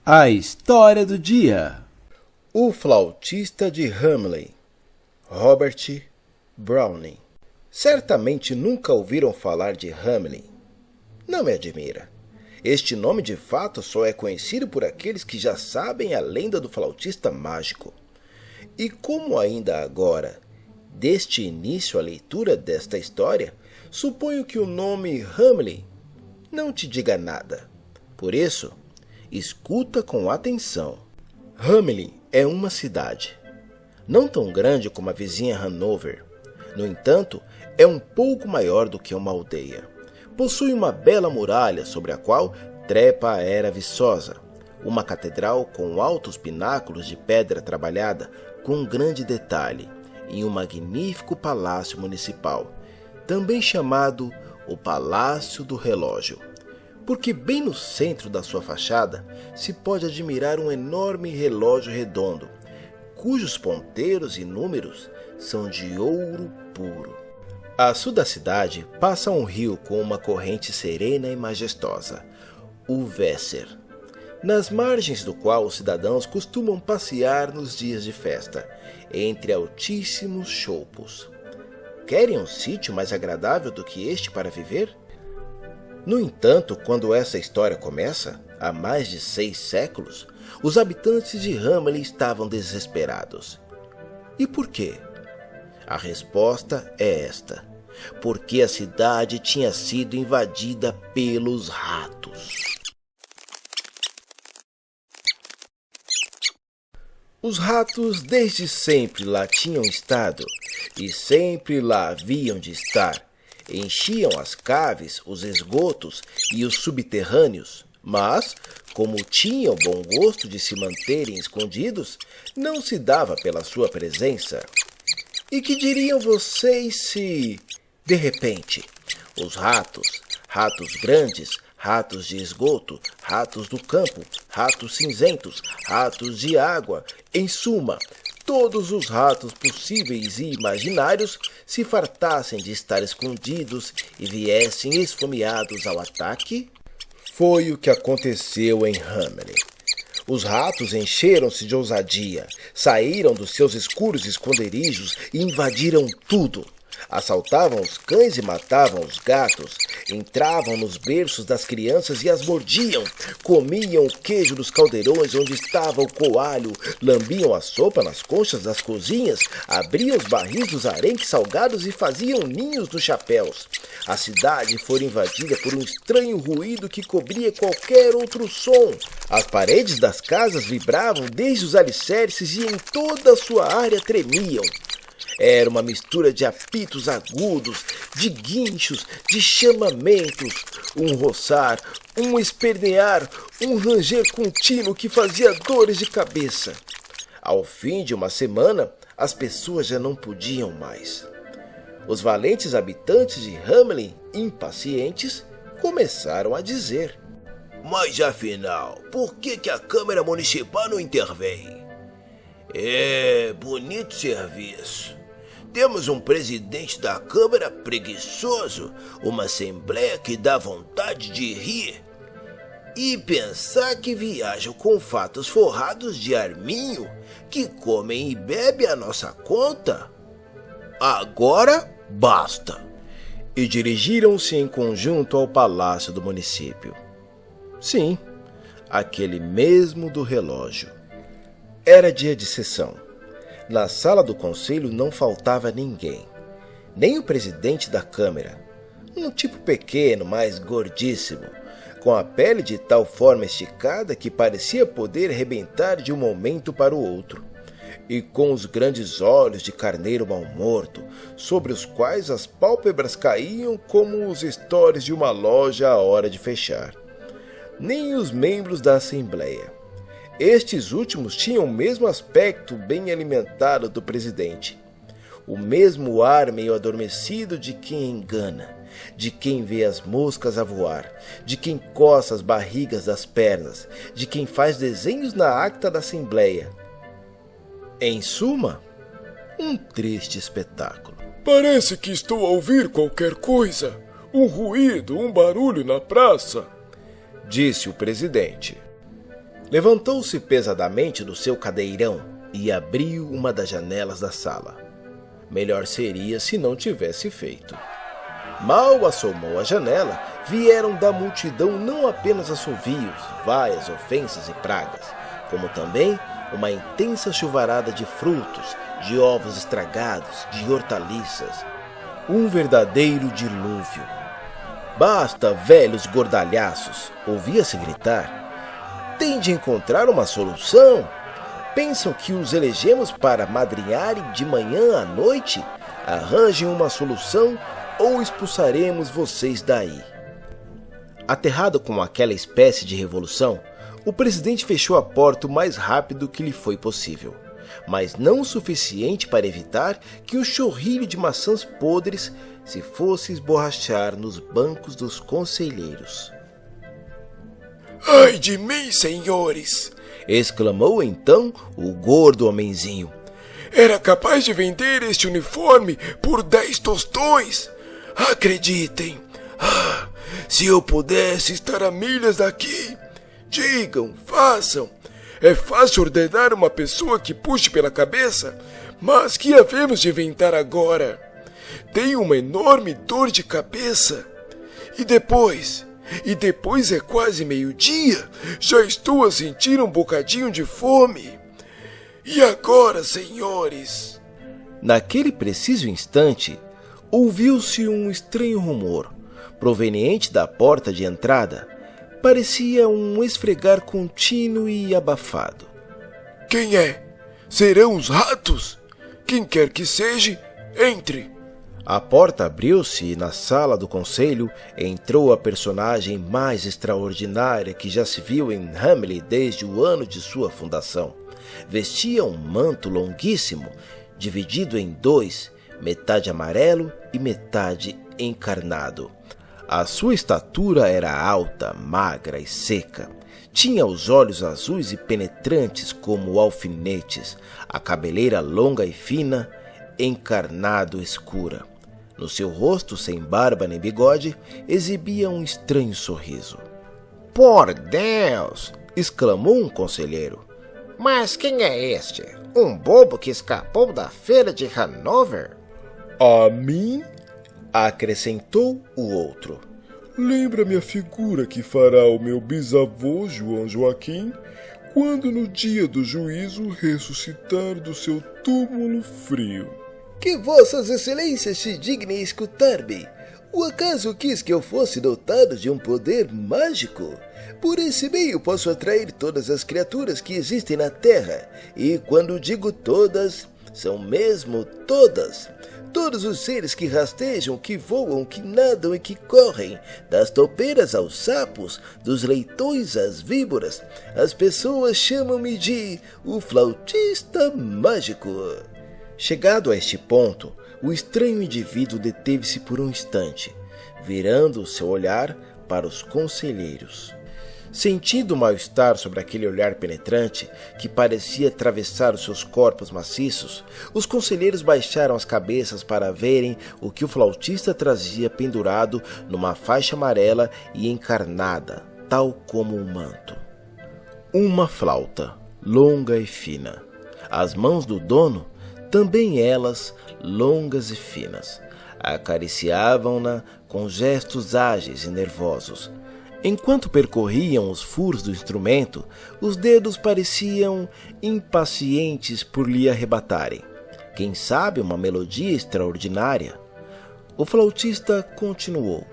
A história do dia. O flautista de Hamelin, Robert Browning. Certamente nunca ouviram falar de Hamelin. Não me admira. Este nome de fato só é conhecido por aqueles que já sabem a lenda do flautista mágico. E como ainda agora, deste início à leitura desta história, suponho que o nome Hamelin não te diga nada. Por isso, escuta com atenção. Hamelin é uma cidade, não tão grande como a vizinha Hanover. No entanto, é um pouco maior do que uma aldeia. Possui uma bela muralha sobre a qual trepa a era viçosa, uma catedral com altos pináculos de pedra trabalhada com grande detalhe, e um magnífico palácio municipal, também chamado o Palácio do Relógio, porque bem no centro da sua fachada se pode admirar um enorme relógio redondo, cujos ponteiros e números são de ouro puro. A sul da cidade passa um rio com uma corrente serena e majestosa, o Weser, nas margens do qual os cidadãos costumam passear nos dias de festa, entre altíssimos choupos. Querem um sítio mais agradável do que este para viver? No entanto, quando essa história começa, há mais de 6 séculos, os habitantes de Hamelin estavam desesperados. E por quê? A resposta é esta: porque a cidade tinha sido invadida pelos ratos. Os ratos desde sempre lá tinham estado, e sempre lá haviam de estar. Enchiam as caves, os esgotos e os subterrâneos, mas, como tinham bom gosto de se manterem escondidos, não se dava pela sua presença. E que diriam vocês se, de repente, os ratos grandes, ratos de esgoto, ratos do campo, ratos cinzentos, ratos de água, em suma, todos os ratos possíveis e imaginários se fartassem de estar escondidos e viessem esfomeados ao ataque? Foi o que aconteceu em Hamelin. Os ratos encheram-se de ousadia, saíram dos seus escuros esconderijos e invadiram tudo. Assaltavam os cães e matavam os gatos, entravam nos berços das crianças e as mordiam, comiam o queijo dos caldeirões onde estava o coalho, lambiam a sopa nas conchas das cozinhas, abriam os barris dos arenques salgados e faziam ninhos nos chapéus. A cidade foi invadida por um estranho ruído que cobria qualquer outro som. As paredes das casas vibravam desde os alicerces e em toda a sua área tremiam. Era uma mistura de apitos agudos, de guinchos, de chamamentos, um roçar, um espernear, um ranger contínuo que fazia dores de cabeça. Ao fim de uma semana, as pessoas já não podiam mais. Os valentes habitantes de Hamelin, impacientes, começaram a dizer: "Mas afinal, por que a Câmara Municipal não intervém? Bonito serviço. Temos um presidente da Câmara preguiçoso, uma assembleia que dá vontade de rir. E pensar que viajam com fatos forrados de arminho, que comem e bebem à nossa conta? Agora basta!" E dirigiram-se em conjunto ao palácio do município. Sim, aquele mesmo do relógio. Era dia de sessão. Na sala do conselho não faltava ninguém, nem o presidente da Câmara, um tipo pequeno, mas gordíssimo, com a pele de tal forma esticada que parecia poder rebentar de um momento para o outro, e com os grandes olhos de carneiro mal-morto, sobre os quais as pálpebras caíam como os estores de uma loja à hora de fechar. Nem os membros da Assembleia. Estes últimos tinham o mesmo aspecto bem alimentado do presidente. O mesmo ar meio adormecido de quem engana, de quem vê as moscas a voar, de quem coça as barrigas das pernas, de quem faz desenhos na acta da Assembleia. Em suma, um triste espetáculo. "Parece que estou a ouvir qualquer coisa. Um ruído, um barulho na praça", disse o presidente. Levantou-se pesadamente do seu cadeirão e abriu uma das janelas da sala. Melhor seria se não tivesse feito. Mal assomou a janela, vieram da multidão não apenas assovios, vaias, ofensas e pragas, como também uma intensa chuvarada de frutos, de ovos estragados, de hortaliças. Um verdadeiro dilúvio. Basta, velhos gordalhaços, ouvia-se gritar. Tem de encontrar uma solução? Pensam que os elegemos para madrinharem de manhã à noite? Arranjem uma solução ou expulsaremos vocês daí. Aterrado com aquela espécie de revolução, o presidente fechou a porta o mais rápido que lhe foi possível, mas não o suficiente para evitar que o chorrilho de maçãs podres se fosse esborrachar nos bancos dos conselheiros. Ai de mim, senhores! Exclamou então o gordo homenzinho. Era capaz de vender este uniforme por 10 tostões! Acreditem! Se eu pudesse estar a milhas daqui! Digam, façam! É fácil ordenar uma pessoa que puxe pela cabeça, mas que havemos de inventar agora? Tenho uma enorme dor de cabeça. E depois é quase meio-dia, já estou a sentir um bocadinho de fome. E agora, senhores? Naquele preciso instante, ouviu-se um estranho rumor, proveniente da porta de entrada. Parecia um esfregar contínuo e abafado. Quem é? Serão os ratos? Quem quer que seja, entre. A porta abriu-se e na sala do conselho entrou a personagem mais extraordinária que já se viu em Hamley desde o ano de sua fundação. Vestia um manto longuíssimo, dividido em dois, metade amarelo e metade encarnado. A sua estatura era alta, magra e seca. Tinha os olhos azuis e penetrantes como alfinetes, a cabeleira longa e fina, encarnado escura. No seu rosto, sem barba nem bigode, exibia um estranho sorriso. Por Deus! Exclamou um conselheiro. Mas quem é este? Um bobo que escapou da feira de Hanover? A mim? Acrescentou o outro. Lembra-me a figura que fará o meu bisavô João Joaquim quando no dia do juízo ressuscitar do seu túmulo frio. Que vossas excelências se dignem escutar-me. O acaso quis que eu fosse dotado de um poder mágico? Por esse meio posso atrair todas as criaturas que existem na Terra, e quando digo todas, são mesmo todas. Todos os seres que rastejam, que voam, que nadam e que correm, das topeiras aos sapos, dos leitões às víboras, as pessoas chamam-me de o flautista mágico. Chegado a este ponto, o estranho indivíduo deteve-se por um instante, virando o seu olhar para os conselheiros. Sentindo o mal-estar sobre aquele olhar penetrante que parecia atravessar os seus corpos maciços, os conselheiros baixaram as cabeças para verem o que o flautista trazia pendurado numa faixa amarela e encarnada, tal como um manto. Uma flauta, longa e fina. As mãos do dono, também elas longas e finas, acariciavam-na com gestos ágeis e nervosos. Enquanto percorriam os furos do instrumento, os dedos pareciam impacientes por lhe arrebatarem. Quem sabe uma melodia extraordinária? O flautista continuou.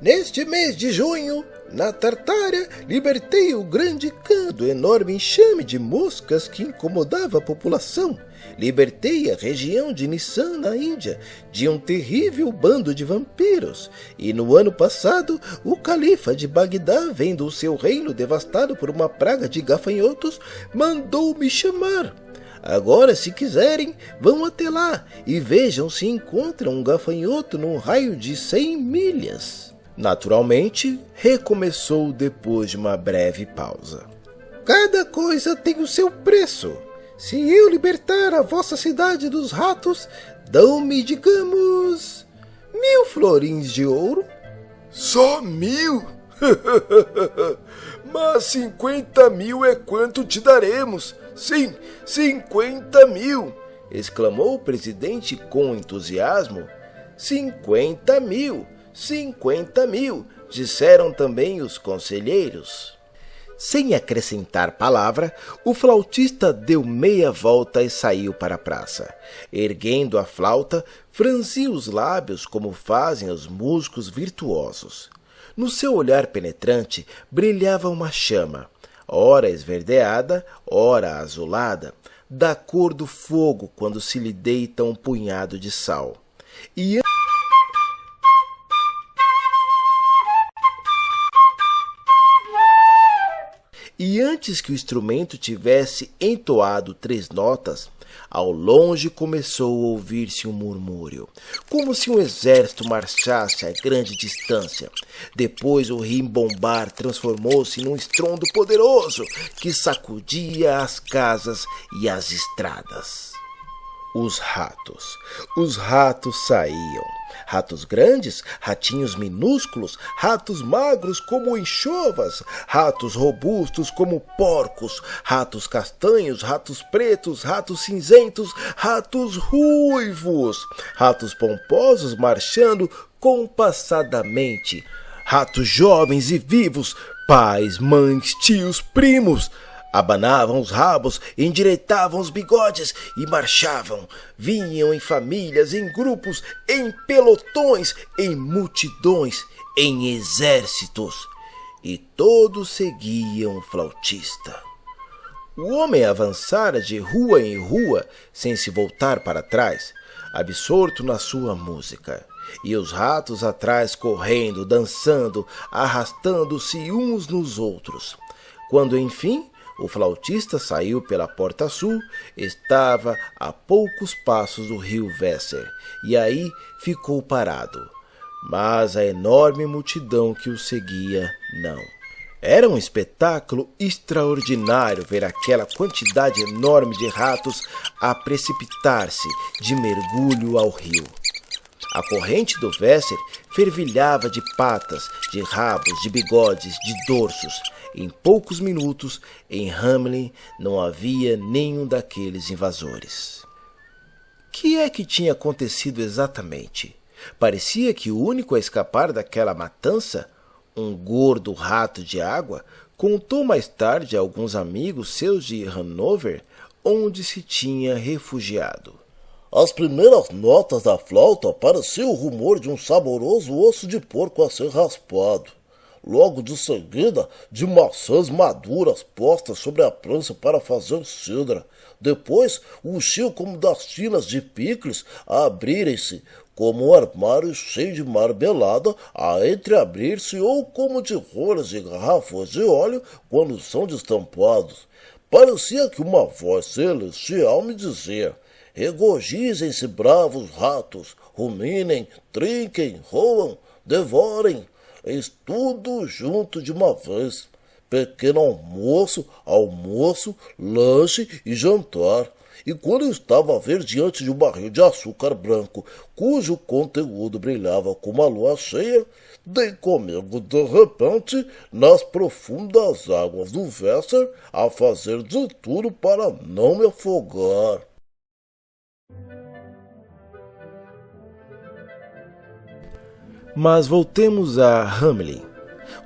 Neste mês de junho, na Tartária, libertei o grande cã do enorme enxame de moscas que incomodava a população. Libertei a região de Nissan, na Índia, de um terrível bando de vampiros. E no ano passado, o califa de Bagdá, vendo o seu reino devastado por uma praga de gafanhotos, mandou me chamar. Agora, se quiserem, vão até lá e vejam se encontram um gafanhoto num raio de 100 milhas. Naturalmente, recomeçou depois de uma breve pausa. Cada coisa tem o seu preço. Se eu libertar a vossa cidade dos ratos, dão-me, digamos, 1000 florins de ouro. Só 1000? Mas 50.000 é quanto te daremos. Sim, 50.000! Exclamou o presidente com entusiasmo. 50.000! 50.000! Disseram também os conselheiros. Sem acrescentar palavra, o flautista deu meia volta e saiu para a praça. Erguendo a flauta, franziu os lábios como fazem os músicos virtuosos. No seu olhar penetrante brilhava uma chama, ora esverdeada, ora azulada, da cor do fogo quando se lhe deita um punhado de sal. E antes que o instrumento tivesse entoado 3 notas, ao longe começou a ouvir-se um murmúrio, como se um exército marchasse a grande distância. Depois o rimbombar transformou-se num estrondo poderoso que sacudia as casas e as estradas. Os ratos saíam. Ratos grandes, ratinhos minúsculos, ratos magros como enxovas, ratos robustos como porcos, ratos castanhos, ratos pretos, ratos cinzentos, ratos ruivos, ratos pomposos marchando compassadamente, ratos jovens e vivos, pais, mães, tios, primos. Abanavam os rabos, endireitavam os bigodes e marchavam. Vinham em famílias, em grupos, em pelotões, em multidões, em exércitos. E todos seguiam o flautista. O homem avançara de rua em rua, sem se voltar para trás, absorto na sua música. E os ratos atrás correndo, dançando, arrastando-se uns nos outros. Quando, enfim, o flautista saiu pela porta sul, estava a poucos passos do rio Weser, e aí ficou parado. Mas a enorme multidão que o seguia, não. Era um espetáculo extraordinário ver aquela quantidade enorme de ratos a precipitar-se de mergulho ao rio. A corrente do Weser fervilhava de patas, de rabos, de bigodes, de dorsos. Em poucos minutos, em Hamelin, não havia nenhum daqueles invasores. Que é que tinha acontecido exatamente? Parecia que o único a escapar daquela matança, um gordo rato de água, contou mais tarde a alguns amigos seus de Hanover onde se tinha refugiado. As primeiras notas da flauta parecia o rumor de um saboroso osso de porco a ser raspado. Logo de seguida, de maçãs maduras postas sobre a prancha para fazer cidra. Depois, o chio como das tinas de picles a abrirem-se, como um armário cheio de marmelada a entreabrir-se ou como de rolhas de garrafas de óleo quando são destampados. Parecia que uma voz celestial me dizia: regozijem-se, bravos ratos, ruminem, trinquem, roam, devorem. Eis tudo junto de uma vez. Pequeno almoço, lanche e jantar. E quando eu estava a ver diante de um barril de açúcar branco, cujo conteúdo brilhava como a lua cheia, dei comigo de repente nas profundas águas do Weser a fazer de tudo para não me afogar. Mas voltemos a Hamelin.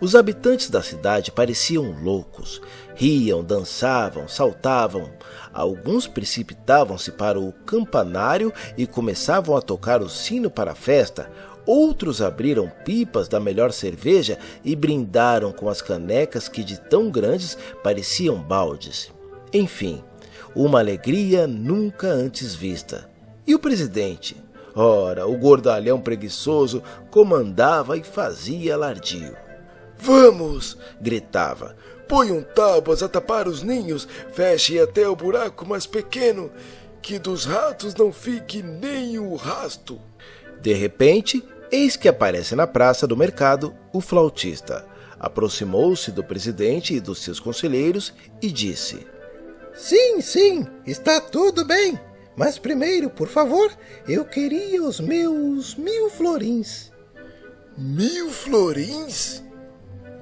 Os habitantes da cidade pareciam loucos. Riam, dançavam, saltavam. Alguns precipitavam-se para o campanário e começavam a tocar o sino para a festa. Outros abriram pipas da melhor cerveja e brindaram com as canecas que de tão grandes pareciam baldes. Enfim, uma alegria nunca antes vista. E o presidente? Ora, o gordalhão preguiçoso comandava e fazia alardio. Vamos! Gritava. Ponham tábuas a tapar os ninhos, fechem até o buraco mais pequeno, que dos ratos não fique nem o rasto. De repente, eis que aparece na praça do mercado o flautista. Aproximou-se do presidente e dos seus conselheiros e disse: Sim, está tudo bem. Mas primeiro, por favor, eu queria os meus 1000 florins. 1000 florins?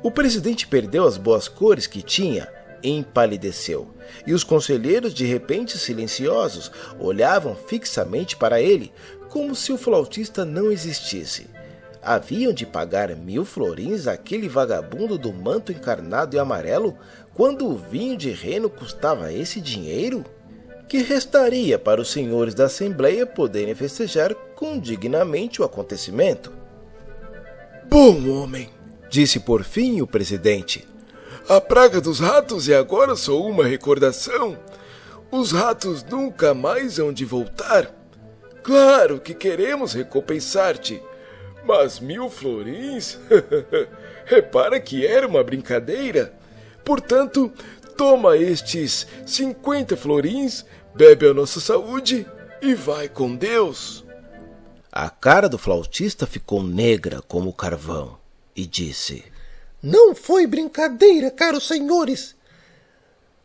O presidente perdeu as boas cores que tinha, empalideceu, e os conselheiros, de repente silenciosos, olhavam fixamente para ele, como se o flautista não existisse. Haviam de pagar 1000 florins àquele vagabundo do manto encarnado e amarelo, quando o vinho de reno custava esse dinheiro? Que restaria para os senhores da Assembleia poderem festejar condignamente o acontecimento. Bom homem, Disse por fim o presidente. a praga dos ratos é agora só uma recordação. Os ratos nunca mais hão de voltar. Claro que queremos recompensar-te, mas 1000 florins? Repara que era uma brincadeira. Portanto, toma estes 50 florins, bebe a nossa saúde e vai com Deus. A cara do flautista ficou negra como carvão e disse: Não foi brincadeira, caros senhores.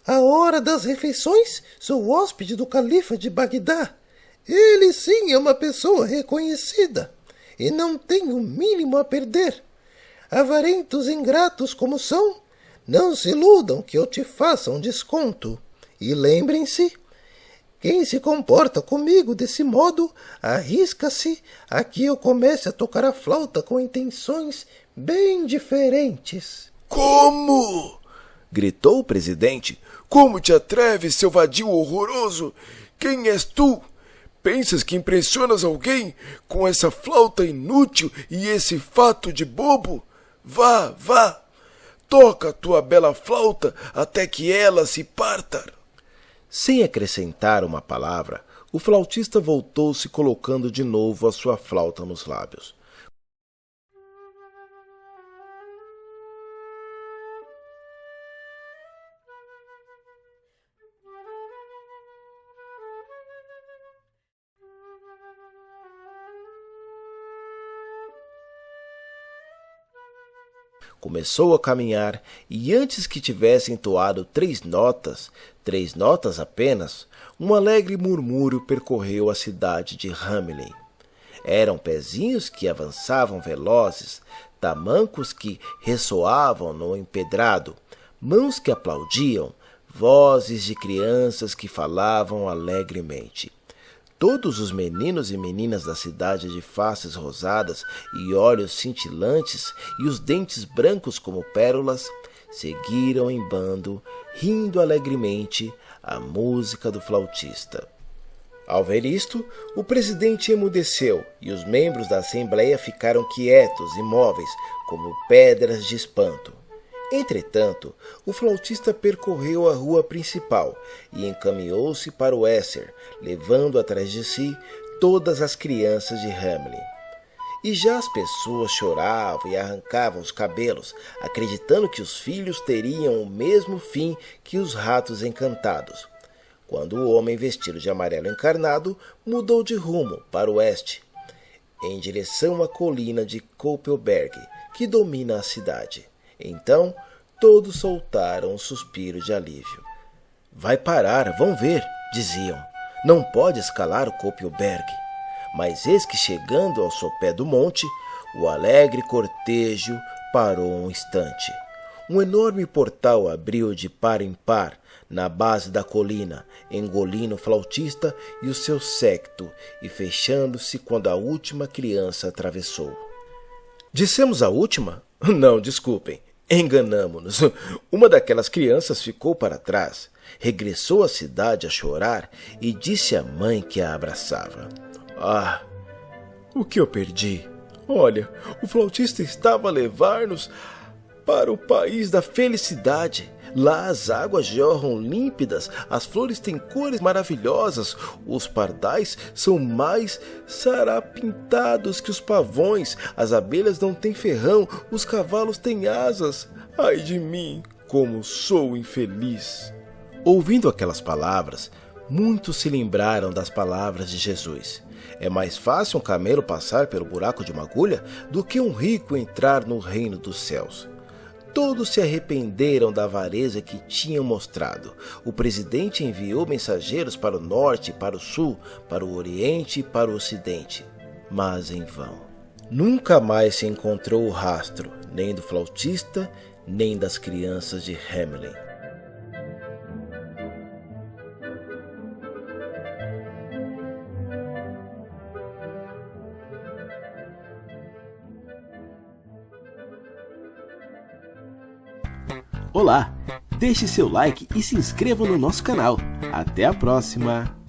À hora das refeições, sou hóspede do califa de Bagdá. Ele sim é uma pessoa reconhecida e não tem o mínimo a perder. Avarentos ingratos como são, não se iludam que eu te faça um desconto. E lembrem-se, quem se comporta comigo desse modo, arrisca-se a que eu comece a tocar a flauta com intenções bem diferentes. Como? gritou o presidente. Como te atreves, seu vadio horroroso? Quem és tu? Pensas que impressionas alguém com essa flauta inútil e esse fato de bobo? Vá, vá! Toca a tua bela flauta até que ela se parta. Sem acrescentar uma palavra, o flautista voltou-se colocando de novo a sua flauta nos lábios. Começou a caminhar, e antes que tivesse entoado 3 notas apenas, um alegre murmúrio percorreu a cidade de Hamelin. Eram pezinhos que avançavam velozes, tamancos que ressoavam no empedrado, mãos que aplaudiam, vozes de crianças que falavam alegremente. Todos os meninos e meninas da cidade de faces rosadas e olhos cintilantes e os dentes brancos como pérolas seguiram em bando, rindo alegremente, a música do flautista. Ao ver isto, o presidente emudeceu e os membros da Assembleia ficaram quietos, imóveis, como pedras de espanto. Entretanto, o flautista percorreu a rua principal e encaminhou-se para o Esser, levando atrás de si todas as crianças de Hamelin. E já as pessoas choravam e arrancavam os cabelos, acreditando que os filhos teriam o mesmo fim que os ratos encantados, quando o homem vestido de amarelo encarnado mudou de rumo para o oeste, em direção à colina de Koppelberg, que domina a cidade. Então, todos soltaram um suspiro de alívio. Vai parar, vão ver, diziam. Não pode escalar o Koppelberg. Mas eis que chegando ao sopé do monte, o alegre cortejo parou um instante. Um enorme portal abriu de par em par na base da colina, engolindo o flautista e o seu séquito e fechando-se quando a última criança atravessou. Dissemos a última? Não, desculpem. Enganamo-nos. Uma daquelas crianças ficou para trás, regressou à cidade a chorar e disse à mãe que a abraçava: Ah, o que eu perdi? Olha, o flautista estava a levar-nos para o país da felicidade. Lá as águas jorram límpidas, as flores têm cores maravilhosas, os pardais são mais sarapintados que os pavões, as abelhas não têm ferrão, os cavalos têm asas. Ai de mim, como sou infeliz! Ouvindo aquelas palavras, muitos se lembraram das palavras de Jesus. É mais fácil um camelo passar pelo buraco de uma agulha do que um rico entrar no reino dos céus. Todos se arrependeram da avareza que tinham mostrado. O presidente enviou mensageiros para o norte, para o sul, para o oriente e para o ocidente, mas em vão. Nunca mais se encontrou o rastro, nem do flautista, nem das crianças de Hamelin. Olá, deixe seu like e se inscreva no nosso canal. Até a próxima!